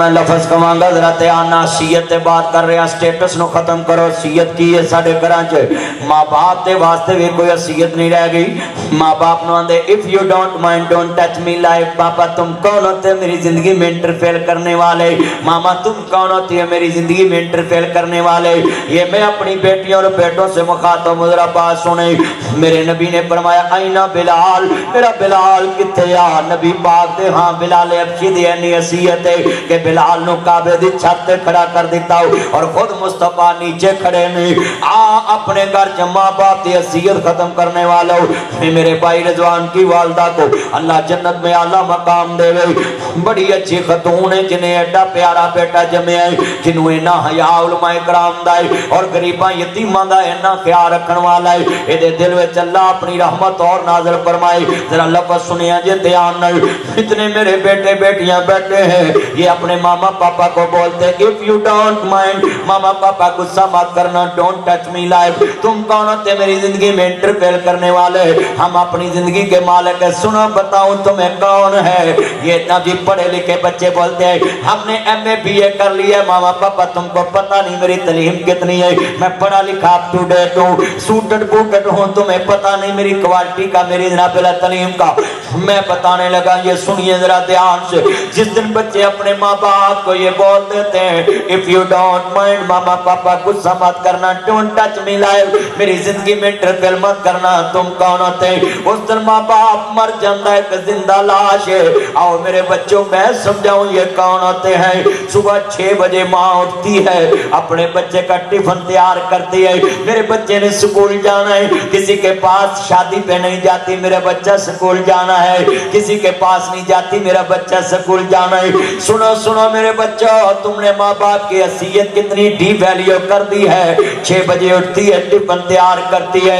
میں لفظ کمانگا ذرا تیانا سیت تے بات کر رہے ہیں سٹیٹس نو ختم کرو سیت کی ہے ساڑھے گھراں چے ماں باپ تے واسطے بھی کوئی سیت نہیں رہ گئی ماں باپ نو آندے if you don't mind don't touch me life پاپا تم کون ہوتے میری زندگی میں انٹرفیئر کرنے والے ماما تم کون ہوتی ہے میری زندگی میں انٹرفیئر کرنے والے یہ میں اپنی بیٹیوں اور بیٹوں سے مخاطب ذرا بات سنیں میرے نبی نے فرمایا آئینہ بلال میرا بلال کتے آ نبی پاک دے ہاں بلال ابشی دی اینی حیثیت ہے کہ بلال نو کعبے دی چھت تے کھڑا کر دیتا ہوں اور خود مصطفیٰ نیچے کھڑے نہیں اپنے گھر جمع باپ دی حیثیت ختم کرنے والا ہوں میرے بھائی رضوان کی والدہ کو اللہ جنت میں اعلیٰ مقام دے گئی بڑی اچھی خاتون ہے جنہیں ایڈا پیارا بیٹا جمع ہے جنہوں اینا حیا علماء کرام دائے اور غریباں یتیماں دا اینا خیال رکھن والا ہے ایدے دل وچ اللہ اپنی رحمت اور نازل فرمائے ذرا لفظ سنیا جے دھیان نال اتنے میرے بیٹے بیٹیاں بیٹھے ہیں یہ اپنے ماما پاپا کو بولتے if you don't mind ماما پاپا غصہ مت کرنا don't touch me life تم کون ہوتے میری زندگی میں انٹرفیئر کرنے والے ہم اپنی زندگی کے مالک ہے سنو بتاؤں تمہیں کون ہے یہ اتنا بھی پڑھے لکھے بچے بولتے ہیں ہم نے ایم اے بی اے کر لیا ہے ماما پاپا تم کو پتہ نہیں میری تعلیم کتنی ہے میں پڑھا لکھا اپ ٹو ڈیٹ ہوں سوٹڈ بوٹڈ ہوں تمہیں پتہ نہیں میری کوالٹی کا میری جناب تعلیم کا میں بتانے لگا یہ سنیے ذرا دھیان سے جس دن بچے اپنے ماں باپ کو یہ بول دیتے ہیں if you don't mind ماما پاپا غصہ مت کرنا don't touch me life میری زندگی میں انٹرفیئر مت کرنا تم کون ہوتے ہیں اس دن ماں باپ مر جاتا ہے کہ زندہ لاش ہے آؤ میرے بچوں میں سمجھاؤں یہ کون ہوتے ہیں صبح 6 بجے ماں اٹھتی ہے اپنے بچے کا ٹفن تیار کرتی ہے میرے بچے نے سکول جانا ہے کسی کے پاس شادی پہ نہیں جاتی میرا بچہ سکول جانا ہے کسی کے پاس نہیں جاتی میرا بچہ سکول جانا ہے سنو سنو میرے بچوں تم نے ماں باپ کی حیثیت کتنی ڈی ویلیو کر دی ہے 6 بجے اٹھتی ہے ٹفن تیار کرتی ہے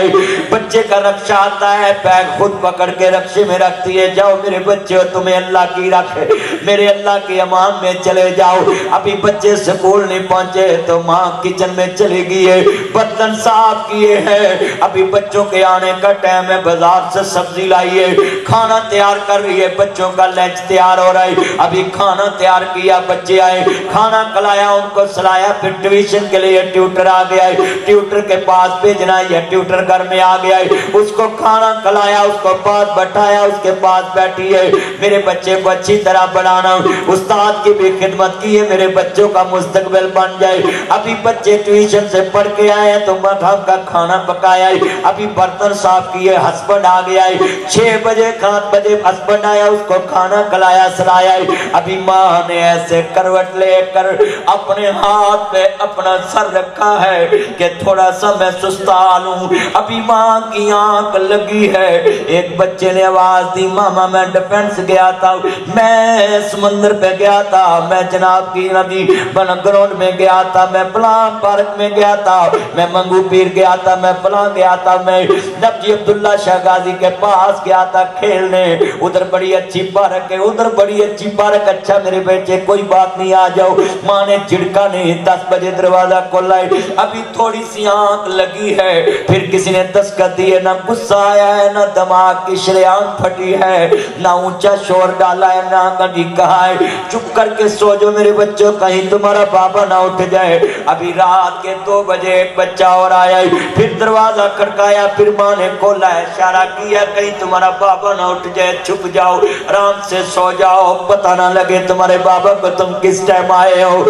بچے کا رکشہ آتا ہے بیگ خود پکڑ کے رکشے میں رکھتی ہے جاؤ میرے بچے تمہیں اللہ کی رکھے میرے اللہ کی امان میں چلے جاؤ ابھی بچے سکول نہیں پہنچے تو ماں کچن میں چلے گئی ہے برتن صاف کیے ہیں ابھی بچوں کے آنے کا ٹائم ہے بازار سے سبزی لائی ہے کھانا تیار کر رہی ہے بچوں کا لنچ تیار ہو رہا ہے ابھی کھانا تیار کیا بچے آئے کھانا کھلایا ان کو سلایا پھر ٹیوشن کے لیے ٹیوٹر آ گیا ہے ٹیوٹر کے پاس بھیجنا ہے ٹیوٹر گھر میں آ گیا ہے اس کو کھانا کھلایا اس کو پاس بٹھایا اس کے پاس بیٹھی ہے میرے بچے کو اچھی طرح بنانا استاد کی بھی خدمت کی ہے میرے بچوں کا مستقبل بن جائے ابھی بچے ٹیوشن سے پڑھ کے آئے ہیں تو مطلب کا کھانا پکایا ہے ابھی برتن صاف کیے ہسبینڈ آ گیا ہے 6 بجے 7 بجے ہسبینڈ آیا اس کو کھانا کھلایا سلایا ہے ابھی ماں نے ایسے کروٹ لے کر اپنے ہاتھ پہ اپنا سر رکھا ہے کہ تھوڑا سا میں سستا لوں ابھی ماں کی آنکھ لگی ہے ایک بچے نے آواز دی ماما میں ڈیفنس گیا تھا میں سمندر پہ گیا تھا میں جناب کی نبی بن گراؤنڈ میں گیا تھا میں پلان پارک میں گیا تھا میں منگو پیر گیا تھا میں پلان گیا تھا میں نبی عبداللہ شاہ غازی کے پاس گیا تھا کھیلنے ادھر بڑی اچھی پارک ہے ادھر بڑی اچھی پارک اچھا میرے بیٹے کوئی بات نہیں آ جاؤ ماں نے جھڑکا نہیں 10 بجے دروازہ کھولا ہے ابھی تھوڑی سی آنکھ لگی ہے پھر کسی نے دستک دی ہے نہ غصہ آیا ہے نہ دماغ کی شریان پھٹی ہے نہ اونچا شور ڈالا ہے نہ کبھی کہا ہے چپ کر کے سو جو میرے بچوں کہیں تمہارا بابا نہ اٹھ جائے ابھی رات کے 2 بجے ایک بچہ اور آیا ہے پھر دروازہ کھڑکایا پھر ماں نے کھولا ہے اشارہ کیا کہیں تمہارا بابا نہ اٹھ جائے چھپ جاؤ آرام سے سو جاؤ پتہ نہ لگے تمہارے بابا کو تم کس ٹائم آئے ہو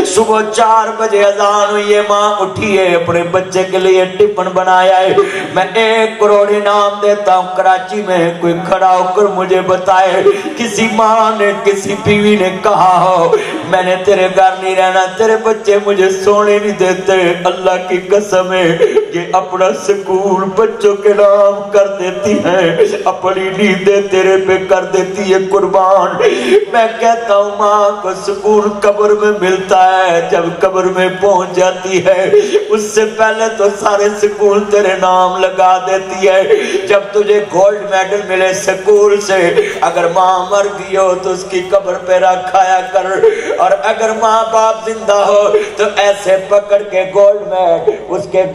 صبح 4 بجے اذان ہوئی ہے ماں اٹھی ہے اپنے بچے کے لیے ٹفن بنایا ہے میں 1 کروڑ انعام دیتا ہوں کراچی میں کوئی کھڑا ہو کر مجھے بتائے کسی ماں نے کسی بیوی نے کہا ہو میں نے تیرے گھر نہیں رہنا تیرے بچے مجھے سونے نہیں دیتے اللہ کی قسم ہے یہ اپنا سکول بچوں کے نام کر دیتی ہیں اپنی نیندیں تیرے پہ کر دیتی ہے قربان میں کہتا ہوں ماں کو سکول قبر میں ملتا ہے جب قبر میں پہنچ جاتی ہے اس سے پہلے تو سارے سکول تیرے نام لگا دیتی ہے جب تجھے گولڈ میڈل ملے سکول سے اگر ماں مر گئی ہو تو اس کی قبر پہ رکھایا کر اور اگر ماں باپ زندہ ہو تو ایسے پکڑ کے گولڈ میڈل اس کے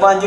5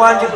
5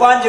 5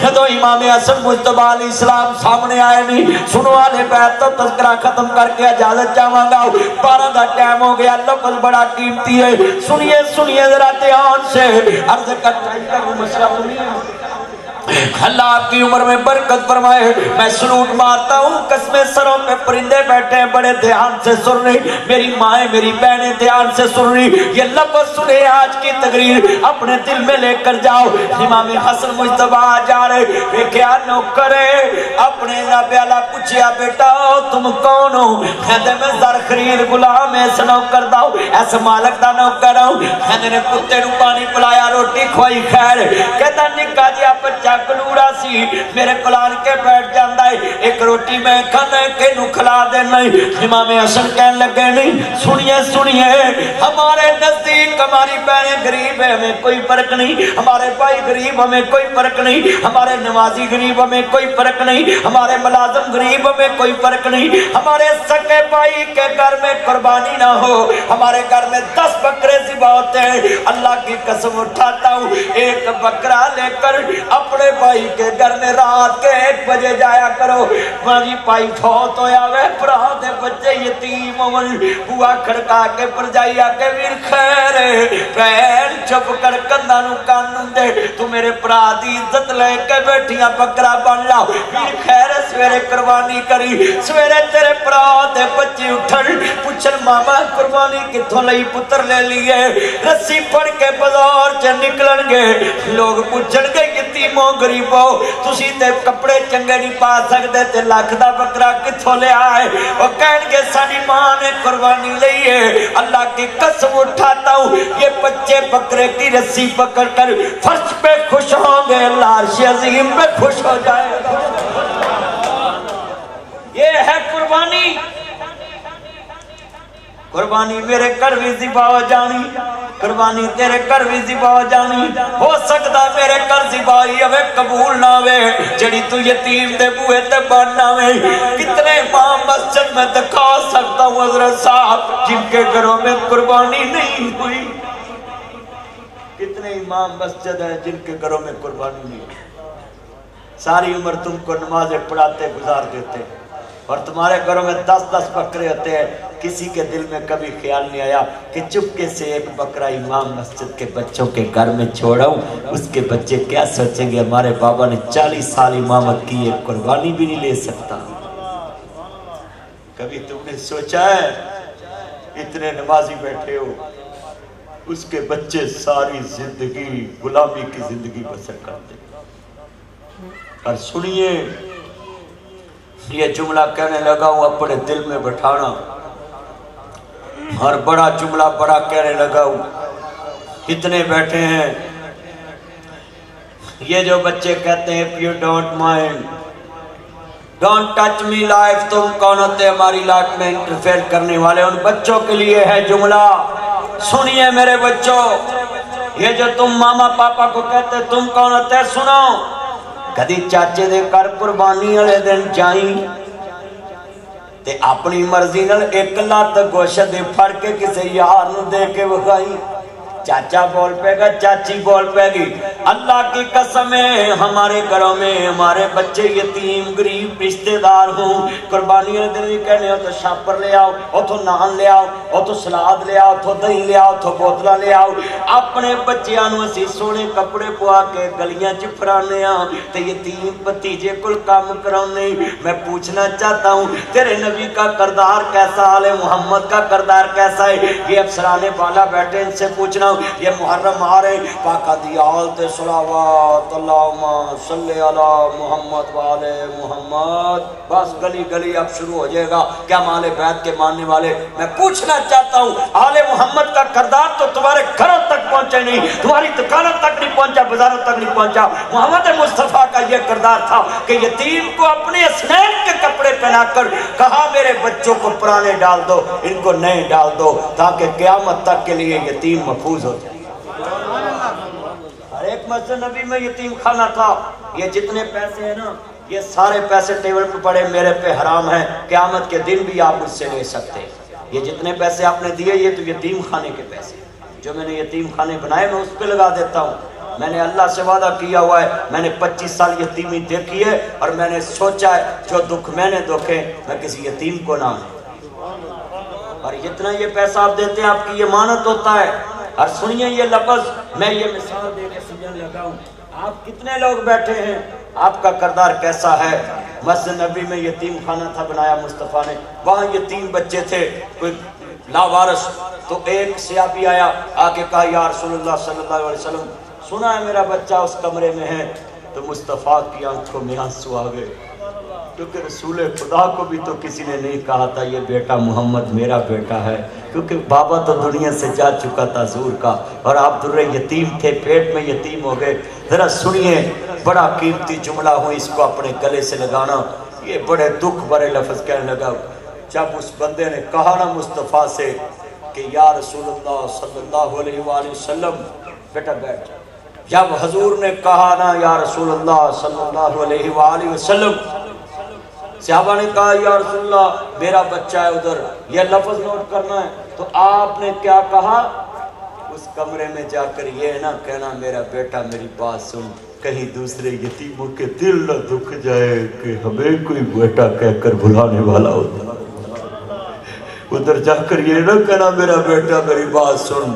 جدو امام حسن مجتبی علیہ السلام سامنے آئے نہیں سنو آلے بیت تو تذکرہ ختم کر کے اجازت چاہوں گا 12 کا ٹائم ہو گیا لفظ بڑا قیمتی ہے سنیے ذرا دھیان سے عرض کرتا ہوں مسئلہ نہیں اللہ آپ کی عمر میں برکت فرمائے میں سلوٹ مارتا ہوں قسمیں سروں پہ پرندے بیٹھے ہیں بڑے دھیان سے سن رہی میری مائیں میری بہنیں دھیان سے سن رہی یہ لفظ سنے آج کی تقریر اپنے دل میں لے کر جاؤ امام حسن مجتبی جا رہے کیا نوکرے اپنے نبی اللہ پوچھیا بیٹا تم کون ہو کہتے میں زر خرید غلام ایسا نوکر داؤ ایسا مالک دا نوکر ہوں کہتے نے کتے نو پانی پلایا روٹی کھوائی خیر کہتا نکا جی آپ بچہ گلوڑا سی میرے کلان کے بیٹھ جاندہ ہے ایک روٹی میں کھانے کے نو کھلا دے نہیں امام حسن کہنے لگے نہیں سنیے ہمارے نزدیک ہماری بہنیں غریب ہے ہمیں کوئی فرق نہیں ہمارے بھائی غریب ہمیں کوئی فرق نہیں ہمارے نمازی غریب ہمیں کوئی فرق نہیں ہمارے ملازم غریب ہمیں کوئی فرق نہیں ہمارے سکے بھائی کے گھر میں قربانی نہ ہو ہمارے گھر میں 10 بکرے ذبح ہوتے ہیں اللہ کی قسم اٹھاتا ہوں ایک بکرا لے کر اپنے بھائی کے گھر میں رات کے 1 بجے جایا کرو ماجی پائی فوت ہویا وے پرا دے بچے یتیم ہون بوا کھڑکا کے پر جائی آکے ویر خیر پہن چپ کر کندانو کانوں دے تو میرے پرا دی عزت لے کے بیٹھیاں بکرا بن لاؤ ویر خیر سویرے قربانی کری سویرے تیرے پرا دے بچے اٹھن پوچھن ماما قربانی کتھوں لئی پتر لے لیے رسی پڑ کے بازار چ نکلن گے لوگ پوچھن گے یتیموں غریبوں تسی تے کپڑے چنگے نہیں پا سکتے تے لاکھ دا بکرا کتھوں لے آئے وہ کہن گے سانی ماں نے قربانی لئی ہے اللہ کی قسم اٹھاتا ہوں یہ بچے بکرے کی رسی پکڑ کر فرش پہ خوش ہوں گے اللہ عرش عظیم پہ خوش ہو جائے یہ ہے قربانی قربانی میرے گھر بھی ذبح ہو جانی قربانی تیرے گھر بھی ذبح ہو جانی ہو سکتا میرے گھر ذبحی ہمیں قبول نہ ہوئے جڑی تو یتیم دے بوئے تے بننا ہوئے کتنے امام مسجد میں دکھا سکتا ہوں حضرت صاحب جن کے گھروں میں قربانی نہیں ہوئی کتنے امام مسجد ہیں جن کے گھروں میں قربانی نہیں ہوئی ساری عمر تم کو نمازیں پڑھاتے گزار دیتے اور تمہارے گھروں میں 10 بکرے ہوتے ہیں کسی کے دل میں کبھی خیال نہیں آیا کہ چپکے سے ایک بکرا امام مسجد کے بچوں کے گھر میں چھوڑاؤں اس کے بچے کیا سوچیں گے ہمارے بابا نے 40 سال امامت کی ایک قربانی بھی نہیں لے سکتا کبھی تم نے سوچا ہے اتنے نمازی بیٹھے ہو اس کے بچے ساری زندگی غلامی کی زندگی بسر کرتے اور سنیے یہ جملہ کہنے لگا ہوں اپنے دل میں بٹھانا اور بڑا جملہ بڑا کہنے لگا ہوں اتنے بیٹھے ہیں یہ جو بچے کہتے ہیں if you don't mind don't touch me life تم کون ہوتے ہماری لائف میں انٹرفیئر کرنے والے ان بچوں کے لیے ہے جملہ سنیے میرے بچوں یہ جو تم ماما پاپا کو کہتے تم کون ہوتے سنو کدی چاچے دے کر قربانی والے دن جائیں تے اپنی مرضی نال 1 لات گوشت پھڑ کے کسی یار نو دے کے وکھائی چاچا بول پے گا چاچی بول پے گی اللہ کی قسم ہے ہمارے گھروں میں ہمارے بچے یتیم غریب رشتہ دار ہوں قربانی والے دن بھی کہنے ہو تو شاپر لے آؤ اتھو نان لے آؤ اتھو سلاد لے آؤ اتھو دہی لے آؤ اتھو بوتلا لے آؤ اپنے بچیاں نو اسی سونے کپڑے پوا کے گلیاں چ پھرانے ہاں تے یتیم بھتیجے کل کام کرانے میں پوچھنا چاہتا ہوں تیرے نبی کا کردار کیسا آل محمد کا کردار کیسا ہے یہ افسرانے بالا بیٹھے ان سے پوچھنا یہ محرم آ رہے پاکہ دیال تے صلوات اللہم صلی علی محمد والے محمد بس گلی گلی اب شروع ہو جائے گا کیا مال بیت کے ماننے والے میں پوچھنا چاہتا ہوں آل محمد کا کردار تو تمہارے گھروں تک پہنچے نہیں تمہاری دکانوں تک نہیں پہنچا بازاروں تک نہیں پہنچا محمد مصطفیٰ کا یہ کردار تھا کہ یتیم کو اپنے اسنین کے کپڑے پہنا کر کہا میرے بچوں کو پرانے ڈال دو ان کو نئے ڈال دو تاکہ قیامت تک کے لیے یتیم محفوظ ہو جائے ہر ایک مسجد نبی میں یتیم خانہ تھا یہ جتنے پیسے ہیں نا یہ سارے پیسے ٹیبل پہ پڑے میرے پہ حرام ہے قیامت کے دن بھی آپ مجھ سے لے سکتے ہیں یہ جتنے پیسے آپ نے دیے یہ تو یتیم خانے کے پیسے جو میں نے یتیم خانے بنائے میں اس پہ لگا دیتا ہوں میں نے اللہ سے وعدہ کیا ہوا ہے، میں نے 25 سال یتیمی دیکھی ہے اور میں نے سوچا ہے جو دکھ میں نے دکھے میں کسی یتیم کو نہ دوں۔ اور اتنا یہ پیسہ آپ دیتے ہیں، آپ کی یہ مانت ہوتا ہے۔ اور سنیے یہ لفظ، میں یہ مثال دے کے سمجھنے لگا ہوں، آپ کتنے لوگ بیٹھے ہیں، آپ کا کردار کیسا ہے؟ مسجد نبی میں یتیم خانہ تھا بنایا مصطفیٰ نے، وہاں یتیم بچے تھے، کوئی لاوارث، تو ایک صحابی آیا، آکے کہا یا رسول اللہ صلی اللہ علیہ وسلم، سنا ہے میرا بچہ اس کمرے میں ہے۔ تو مصطفیٰ کی آنکھوں میں آنسو آ گئے، کیونکہ رسول خدا کو بھی تو کسی نے نہیں کہا تھا یہ بیٹا محمد میرا بیٹا ہے، کیونکہ بابا تو دنیا سے جا چکا تھا حضور کا، اور آپ در یتیم تھے، پیٹ میں یتیم ہو گئے۔ ذرا سنیے، بڑا قیمتی جملہ ہوں، اس کو اپنے گلے سے لگانا۔ یہ بڑے دکھ بڑے لفظ کہنے لگا، جب اس بندے نے کہا نا مصطفیٰ سے کہ یا رسول اللہ صلی اللہ علیہ وآلہ وسلم، بیٹا بیٹھ، جب حضور نے کہا نا یا رسول اللہ صلی اللہ علیہ وآلہ وسلم، صحابہ نے کہا یا رسول اللہ میرا بچہ ہے ادھر، یہ لفظ نوٹ کرنا ہے، تو آپ نے کیا کہا؟ اس کمرے میں جا کر یہ نہ کہنا میرا بیٹا میری بات سن، کہیں دوسرے یتیموں کے دل نہ دکھ جائے کہ ہمیں کوئی بیٹا کہہ کر بلانے والا ہوتا، ادھر جا کر یہ نہ کہنا میرا بیٹا میری بات سن،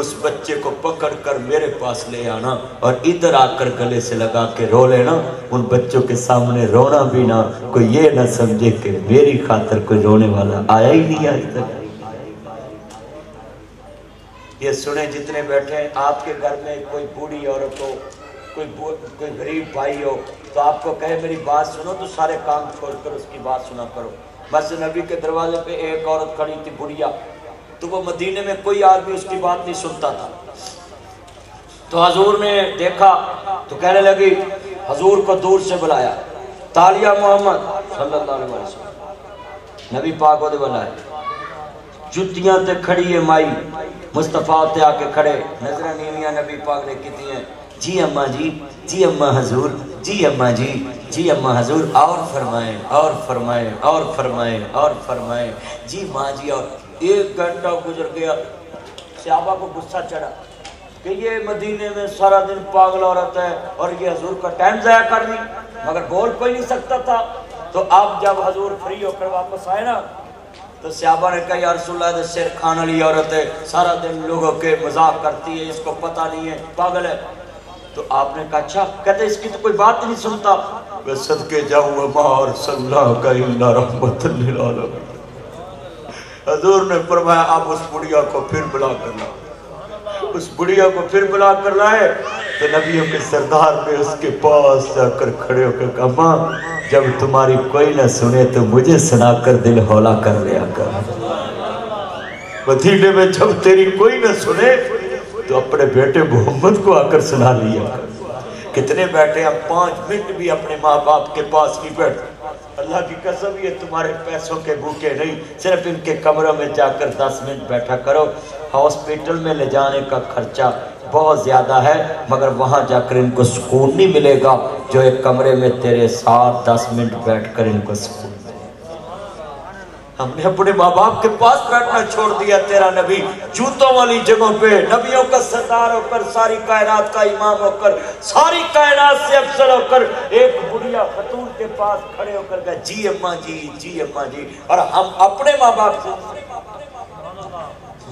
اس بچے کو پکڑ کر میرے پاس لے آنا اور ادھر آ کر گلے سے لگا کے رو لینا۔ ان بچوں کے سامنے رونا بھی نہ، کوئی یہ نہ سمجھے کہ میری خاطر کوئی رونے والا آیا ہی نہیں آج تک۔ یہ سنیں جتنے بیٹھے ہیں، آپ کے گھر میں کوئی بوڑھی عورت ہو، کوئی غریب بھائی ہو، تو آپ کو کہے میری بات سنو تو سارے کام چھوڑ کر اس کی بات سنا کرو۔ بس نبی کے دروازے پہ ایک عورت کھڑی تھی بڑھیا، تو وہ مدینے میں کوئی آدمی اس کی بات نہیں سنتا تھا، تو حضور نے دیکھا تو کہنے لگی، حضور کو دور سے بلایا، تالیہ محمد صلی اللہ علیہ وسلم، نبی پاک کو دے بلائے، جتیاں تے کھڑی ہے مائی، مصطفیٰ تے آکے کھڑے، نظرہ نیویاں نبی پاک نے کیتی ہیں، جی اماں جی، جی اماں حضور، جی اماں جی، جی اماں حضور، اور فرمائیں اور فرمائیں اور فرمائیں اور فرمائیں، جی ماں جی۔ اور ایک گھنٹہ گزر گیا، صحابہ کو غصہ چڑھا کہ یہ مدینے میں سارا دن پاگل عورت ہے اور یہ حضور کا ٹائم ضائع کر دی، مگر بول کوئی نہیں سکتا تھا۔ تو اب جب حضور فری ہو کر واپس آئے نا، تو صحابہ نے کہا یا رسول اللہ سر کھان والی عورت ہے، سارا دن لوگوں کے مذاق کرتی ہے، اس کو پتہ نہیں ہے پاگل ہے۔ تو آپ نے کہا اچھا، کہتے اس کی تو کوئی بات نہیں سنتا۔ میں صدقے جاؤں وما ارسلناک الا رحمۃ للعالمین۔ حضور نے فرمایا اب اس بڑھیا کو پھر بلا کر لاؤ، اس بڑھیا کو پھر بلا کر لائے تو نبیوں کے سردار نے اس کے پاس جا کر کھڑے ہو کر کہا ماں جب تمہاری کوئی نہ سنے تو مجھے سنا کر دل ہولا کر لیا کر، مدینے میں جب تیری کوئی نہ سنے تو اپنے بیٹے محمد کو آ کر سنا لیا کر۔ کتنے بیٹھے ہم 5 منٹ بھی اپنے ماں باپ کے پاس نہیں بیٹھتے، اللہ کی قسم یہ تمہارے پیسوں کے بھوکے نہیں، صرف ان کے کمروں میں جا کر 10 منٹ بیٹھا کرو۔ ہاسپیٹل میں لے جانے کا خرچہ بہت زیادہ ہے، مگر وہاں جا کر ان کو سکون نہیں ملے گا جو ایک کمرے میں تیرے ساتھ 10 منٹ بیٹھ کر ان کو سکون ملے۔ ہم نے اپنے ماں باپ کے پاس بیٹھنا چھوڑ دیا، تیرا نبی جوتوں والی جگہوں پہ نبیوں کا سردار ہو کر، ساری کائنات کا امام ہو کر، ساری کائنات سے افضل ہو کر ایک بڑھیا خاتون کے پاس کھڑے ہو کر گئے جی اماں جی، جی اماں جی۔ اور ہم اپنے ماں باپ سے،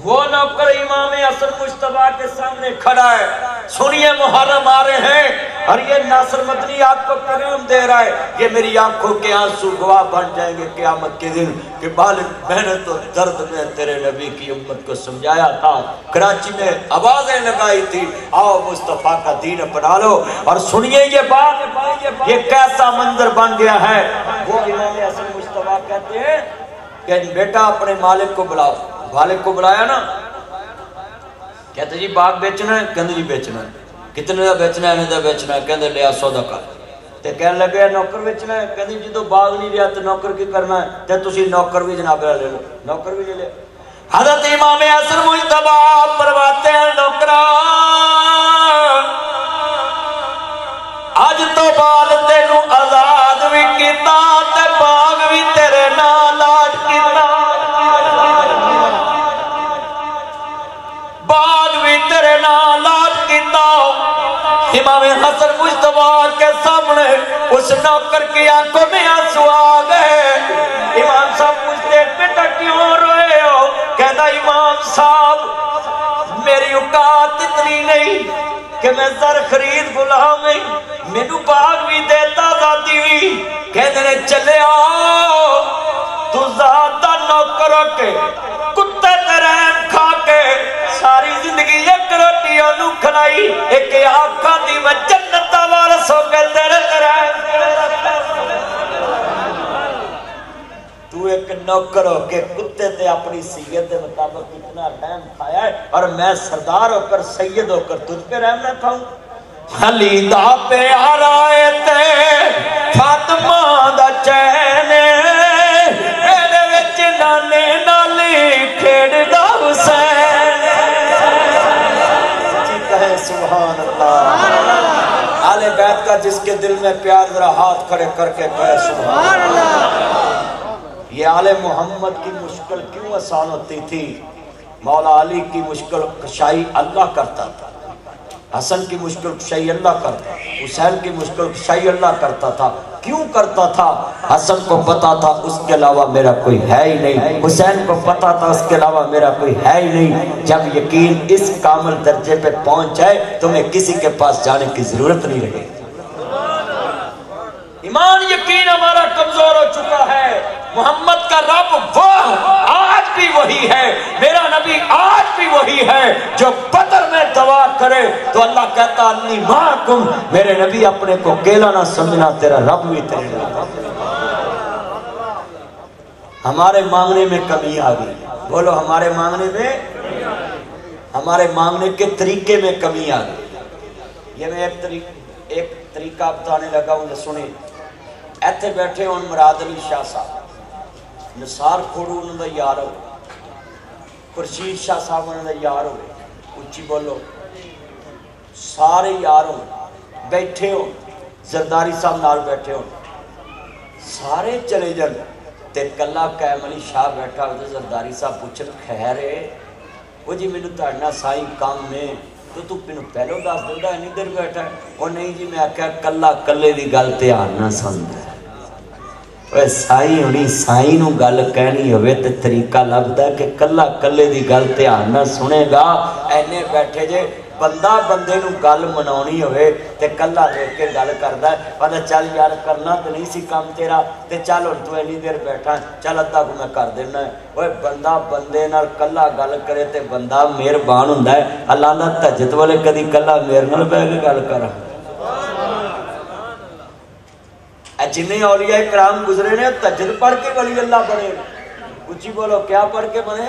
وہ نوکر امام حسن مجتبیٰ کے سامنے کھڑا ہے، سنیے محرم آ رہے ہیں اور یہ ناصر مدنی آپ کو پیغام دے رہا ہے، یہ میری آنکھوں کے آنسو گواہ بن جائیں گے قیامت کے دن کہ بالغ محنت و درد میں تیرے نبی کی امت کو سمجھایا تھا، کراچی میں آوازیں لگائی تھی آؤ مصطفیٰ کا دین اپنا لو۔ اور سنیے یہ بات، یہ کیسا منظر بن گیا ہے۔ وہ امام حسن مجتبیٰ کہتے ہیں کہ بیٹا اپنے مالک کو بلاؤ، مالک کو بلایا نا، کہتے جی باغ بیچنا ہے، کہتے جی بیچنا ہے، کتنے دا بیچنا ہے، دا بیچنا ہے، کہتے لیا سودا کر، تے کہنے لگے نوکر بیچنا ہے، کہتے جی تو باغ نہیں لیا تو نوکر کی کرنا ہے، تے تسی نوکر بھی جناب لے لو، نوکر بھی لے لے۔ حضرت امام حسن مجتبیٰ فرماتے ہیں نوکران اج تو بعد تینوں آزاد بھی کیتا تے باغ بھی تیرے نال لاٹ کیتا، باغ بھی تیرے نال لاٹ کیتا، حسن مجتبی کے سامنے اس نوکر کی آنکھوں میں آنسو آ گئے. امام صاحب پوچھتے بیٹا کیوں روئے ہو؟ کہتا امام صاحب میری اوقات اتنی نہیں کہ میں زر خرید غلام میں مینو باغ بھی دیتا ذاتی بھی. کہنے چلے آؤ تو ذات دا نوکر ہو کے کتے ترین کھا کے ساری زندگی ایک روٹی انو کھلائی ایک آقا دی میں جنت وارث ہو کے تیرے ترین. تو ایک نوکر ہو کے کتے تے اپنی سید دے مطابق اتنا رحم کھایا ہے اور میں سردار ہو کر سید ہو کر تجھ پہ رحم نہ کھاؤں. علی دا پیارا اے تے فاطمہ دا چین میرے وچ نانے نالی کھیڑ دا حسین. جی کہے سبحان اللہ. آل بیت کا جس کے دل میں پیار ذرا ہاتھ کھڑے کر کے کہے سبحان اللہ. یہ آل محمد کی مشکل کیوں آسان ہوتی تھی؟ مولا علی کی مشکل کشائی اللہ کرتا تھا, حسن کی مشکل کشائی اللہ کرتا, حسین کی مشکل کشائی اللہ کرتا تھا. کیوں کرتا تھا؟ حسن کو پتا تھا اس کے علاوہ میرا کوئی ہے ہی نہیں, حسین کو پتا تھا اس کے علاوہ میرا کوئی ہے ہی نہیں. جب یقین اس کامل درجے پہ پہنچ جائے تمہیں کسی کے پاس جانے کی ضرورت نہیں رہے. ایمان یقین ہمارا کمزور ہو چکا ہے. محمد کا رب وہ آج بھی وہی ہے, میرا نبی آج بھی وہی ہے. جو بدر میں دعا کرے تو اللہ کہتا انی معکم, میرے نبی اپنے کو اکیلا نہ سمجھنا, تیرا رب بھی تیرے رب. ہمارے مانگنے میں کمی آ گئی. بولو ہمارے مانگنے میں, ہمارے مانگنے کے طریقے میں کمی آ گئی. یہ میں ایک طریقہ بتانے لگا ہوں, سنیں. ایتھے بیٹھے ہوں مراد علی شاہ صاحب, نثار کھوڑو انہوں دا یار ہو, خورشید شاہ صاحب انہوں دا یار ہو, اچھی بولو, سارے یار ہو بیٹھے ہو, زرداری صاحب نال بیٹھے ہو, سارے چلے جن تے کلا قائم علی شاہ بیٹھا ہو. زرداری صاحب پوچھن خیر ہے وہ جی مینوں تہاڈے سائی کام میں تو مینوں پہلو دس دیندا اینی دیر بیٹھا ہے. وہ نہیں جی, میں آکھیا کلا کلے دی گل دھیان نہ سن. اوے سائی ہونی سائی نو گل کہنی ہوئے تے طریقہ لبدا کہ کلا کلے دی گل دھیان نہ سنے گا. اینے بیٹھے جے بندہ بندے نو گل مناونی ہوئے تے کلا دیکھ کے گل کردا ہے. پتہ چل یار کرنا تے نہیں سی کام تیرا, تے چل ہن تو اینی دیر بیٹھا, چل ادھا کو میں کر دینا ہے. اوے بندہ بندے نال کلا گل کرے تے بندہ مہربان ہوندا ہے. اللہ دا تہجد والے کدی کلا میرے نال بیٹھ کے گل کر. جنہیں اولیاء کرام گزرے نے تہجد پڑھ کے ولی اللہ بنے. اچھی بولو کیا پڑھ کے بنے؟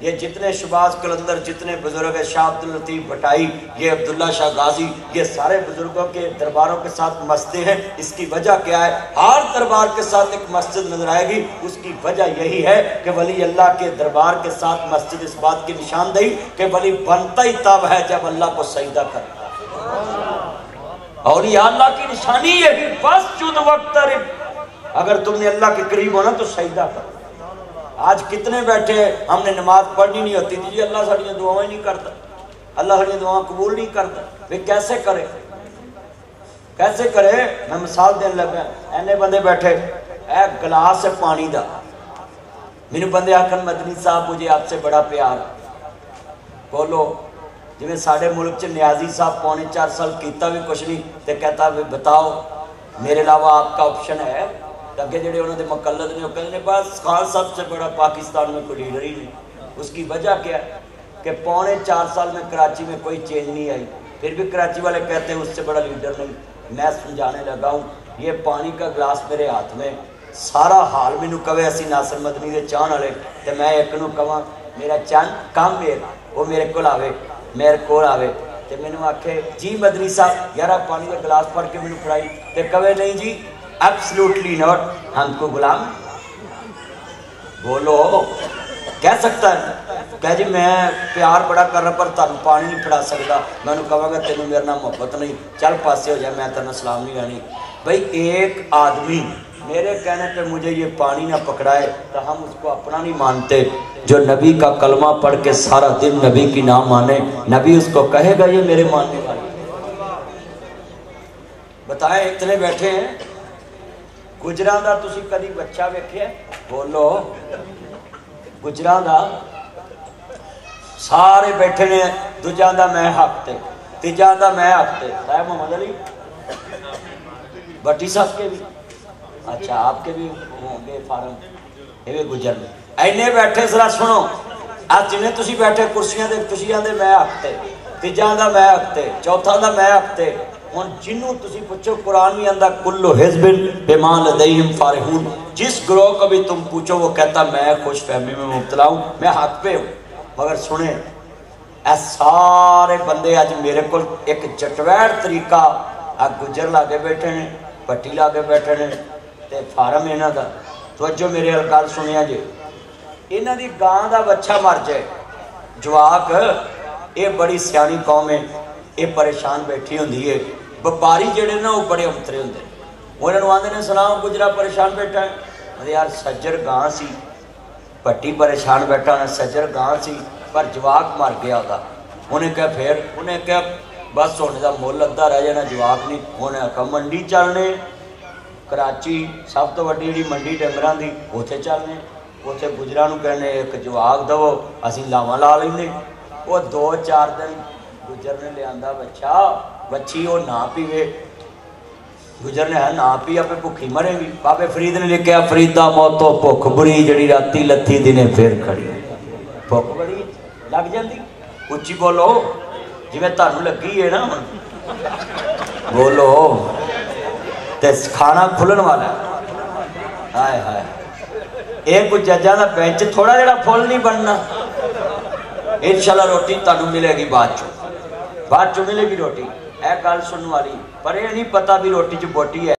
یہ جتنے شباز کلندر, جتنے بزرگ شاہ عبداللطیف بھٹائی, یہ عبداللہ شاہ غازی, یہ سارے بزرگوں کے درباروں کے ساتھ مسجدیں ہیں. اس کی وجہ کیا ہے؟ ہر دربار کے ساتھ ایک مسجد نظر آئے گی. اس کی وجہ یہی ہے کہ ولی اللہ کے دربار کے ساتھ مسجد اس بات کی نشاندہی کہ ولی بنتا ہی تب ہے جب اللہ کو سجدہ کرتا ہے. اولیاء اللہ کی نشانی یہی فاسجد واقترب, اگر تم نے اللہ کے قریب ہونا تو سجدہ کر. آج کتنے بیٹھے ہیں, ہم نے نماز پڑھنی نہیں ہوتی جی اللہ ساڑیاں دعائیں نہیں کرتا, اللہ ساڑیاں دعائیں قبول نہیں کرتا. پھر کیسے کرے, کیسے کرے؟ میں مثال دین لگا. اینے بندے بیٹھے, اے گلاس ہے پانی دا, میرے بندے آکھن مدنی صاحب مجھے آپ سے بڑا پیار. بولو جنہیں ساڑھے ملک چ نیازی صاحب 4.5 سال کیتا بھی کچھ نہیں, تے کہتا بھی بتاؤ میرے علاوہ آپ کا آپشن ہے. اگے جڑے انہوں نے مقلد نے وہ کہنے بس خان صاحب سے بڑا پاکستان میں کوئی لیڈر ہی نہیں. اس کی وجہ کیا ہے کہ 4.5 سال میں کراچی میں کوئی چینج نہیں آئی, پھر بھی کراچی والے کہتے ہیں اس سے بڑا لیڈر نہیں. میں سمجھانے لگا ہوں, یہ پانی کا گلاس میرے ہاتھ میں, سارا حال مینوں کہے اسی ناصر مدنی دے چاہن والے, تے میں ایک نوں کہاں میرا چند کام وہ میرے کول آوے, میرے کول آوے تے مینوں آکھے جی مدنی صاحب یار پانی کا گلاس پھڑ کے مینوں پڑھائی, تے کہے نہیں جی ایبسلوٹلی ناٹ, ہم کو غلام. بولو کہہ سکتا ہے کہ جی میں پیار بڑا کر رہا پر تانوں پانی نہیں پڑھا سکتا. میں نے کہا کہ تینوں میرے نام محبت نہیں, چل پاسے ہو جائے, میں تینوں سلام نہیں آنی. بھئی ایک آدمی میرے کہنے پہ مجھے یہ پانی نہ پکڑائے تو ہم اس کو اپنا نہیں مانتے. جو نبی کا کلمہ پڑھ کے سارا دن نبی کی نام مانے, نبی اس کو کہے گا یہ میرے ماننے والے. بتائیں اتنے بیٹھے ہیں گجراں دا تسی کدی بچہ ویکھیا؟ بولو گجراں دا سارے بیٹھے نے، دوجاں دا میں حق تے، تیجاں دا میں حق تے۔ صاحب محمد علی بٹی صاحب کے بھی، اچھا آپ کے بھی ہوں گے فارم، یہ بھی گجر میں اینے بیٹھے ذرا سنو، آج جنہیں تسی بیٹھے کرسیاں دے تسی آندے میں حق تے، تیجاں دا میں حق تے، چوتھا دا میں حق تے۔ ان جنوں تسی پوچھو قرآن میں اندر کلو حزب بما لدیہم فارحون، جس گروہ کو بھی تم پوچھو وہ کہتا میں خوش فہمی میں مبتلا ہوں، میں حق پہ ہوں۔ مگر سنیں اے سارے بندے آج میرے کو ایک جٹویڑ طریقہ گجر لاگے بیٹھے ہیں، پٹی لاگے بیٹھے ہیں تے فارم اینا دا توجہ میرے الکال سنیا جے، اینا دی گاں دا بچہ مر جائے جواک، اے بڑی سیانی قوم ہے، اے پریشان بیٹھی ہوں دیئے، بپاری جڑے نا وہ بڑے امترے ہوں دے، وہ انہوں آندے نے سلام گجرہ پریشان بیٹھا ہے، مجھے یار سجر گاں سی، پٹی پریشان بیٹھا ہے، سجر گاں سی، پر جواک مر گیا ہوتا، انہیں کہا پھر، انہیں کہا بس ہونے دا مول لگتا رہ جانا جواک نہیں، انہیں کہا منڈی چلنے، کراچی سب تو وڈی جی منڈی ڈنگران دی، اوتھے چلنے، اوتھے گجرانوں کہنے ایک جواک دو، اسی لاواں لا لینے، وہ 2-4 دن گجر نے لے آندہ بچہ، بچی وہ نہ پیوے، گجر نے ہے نہ پیا پہ بھکھی مرے گی، بابے فرید نے لکھیا فریدہ موتو بھک بڑی جڑی راتی لتھی دینے پھر کھڑی، بھک بڑی لگ جاندی، اچھی بولو جی میں تانوں لگی ہے نا بولو تے کھانا کھلن والا ہے، ہائے ہائے ایک کچھ ججہ دا بینچ تھوڑا جڑا پھول نہیں بننا، انشاءاللہ روٹی تانوں ملے گی بعد چو ملے گی روٹی، اے گل سنن والی پر یہ نہیں پتا بھی روٹی چ بوٹی ہے۔